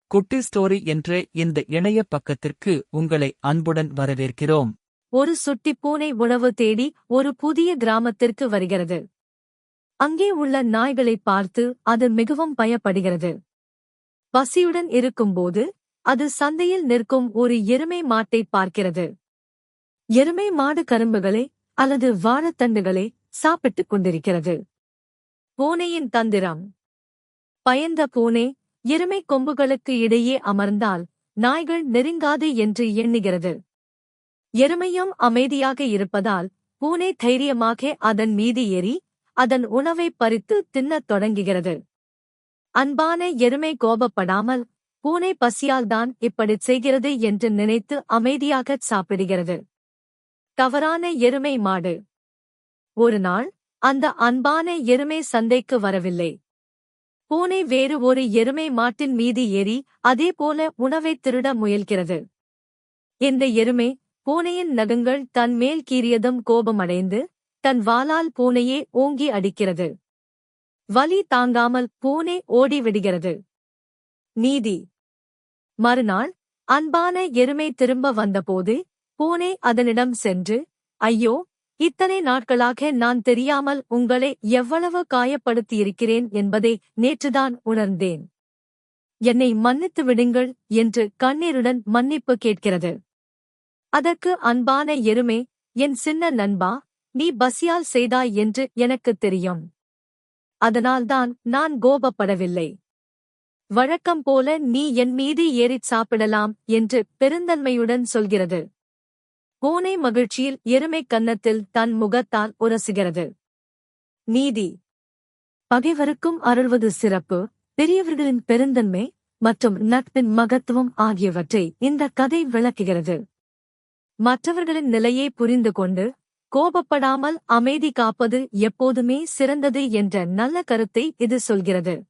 குட்டி ஸ்டோரி என்ற இந்த இணைய பக்கத்திற்கு உங்களை அன்புடன் வரவேற்கிறோம். ஒரு சுட்டி பூனை உணவு தேடி ஒரு புதிய கிராமத்திற்கு வருகிறது. அங்கே உள்ள நாய்களைப் பார்த்து அது மிகவும் பயப்படுகிறது. பசியுடன் இருக்கும்போது அது சந்தையில் நிற்கும் ஒரு எருமை மாட்டைப் பார்க்கிறது. எருமை மாடு கரும்புகளை அல்லது வாழைத்தண்டுகளை சாப்பிட்டுக் கொண்டிருக்கிறது. பூனையின் தந்திரம். பயந்த பூனை எருமை கொம்புகளுக்கு இடையே அமர்ந்தால் நாய்கள் நெருங்காது என்று எண்ணுகிறது. எருமையும் அமைதியாக இருப்பதால் பூனை தைரியமாக அதன் மீது ஏறி அதன் உணவைப் பறித்து தின்னத் தொடங்குகிறது. அன்பான எருமை கோபப்படாமல் பூனை பசியால்தான் இப்படிச் செய்கிறது என்று நினைத்து அமைதியாகச் சாப்பிடுகிறது. தவறான எருமை மாடு. ஒரு நாள் அந்த அன்பான எருமை சந்தைக்கு வரவில்லை. பூனை வேறு ஒரு எருமை மாட்டின் மீது ஏறி அதேபோல உணவைத் திருட முயல்கிறது. இந்த எருமை பூனையின் நகங்கள் தன் மேல் கீறியதும் கோபமடைந்து தன் வாளால் பூனையே ஓங்கி அடிக்கிறது. வலி தாங்காமல் பூனை ஓடிவிடுகிறது. நீதி. மறுநாள் அன்பான எருமை திரும்ப வந்தபோது பூனை அதனிடம் சென்று, ஐயோ, இத்தனை நாட்களாக நான் தெரியாமல் உங்களை எவ்வளவு காயப்படுத்தியிருக்கிறேன் என்பதை நேற்றுதான் உணர்ந்தேன். என்னை மன்னித்து விடுங்கள் என்று கண்ணீருடன் மன்னிப்பு கேட்கிறது. அதற்கு அன்பான எருமை, என் சின்ன நண்பா, நீ பசியால் செய்தாய் என்று எனக்குத் தெரியும். அதனால்தான் நான் கோபப்படவில்லை. வழக்கம் போல நீ என் மீது ஏறிச் சாப்பிடலாம் என்று பெருந்தன்மையுடன் சொல்கிறது. பூனை மகிழ்ச்சியில் எருமை கன்னத்தில் தன் முகத்தால் உரசுகிறது. நீதி. பகைவருக்கும் அருள்வது சிறப்பு, பெரியவர்களின் பெருந்தன்மை மற்றும் நட்பின் மகத்துவம் ஆகியவற்றை இந்த கதை விளக்குகிறது. மற்றவர்களின் நிலையை புரிந்து கொண்டு கோபப்படாமல் அமைதி காப்பது எப்போதுமே சிறந்தது என்ற நல்ல கருத்தை இது சொல்கிறது.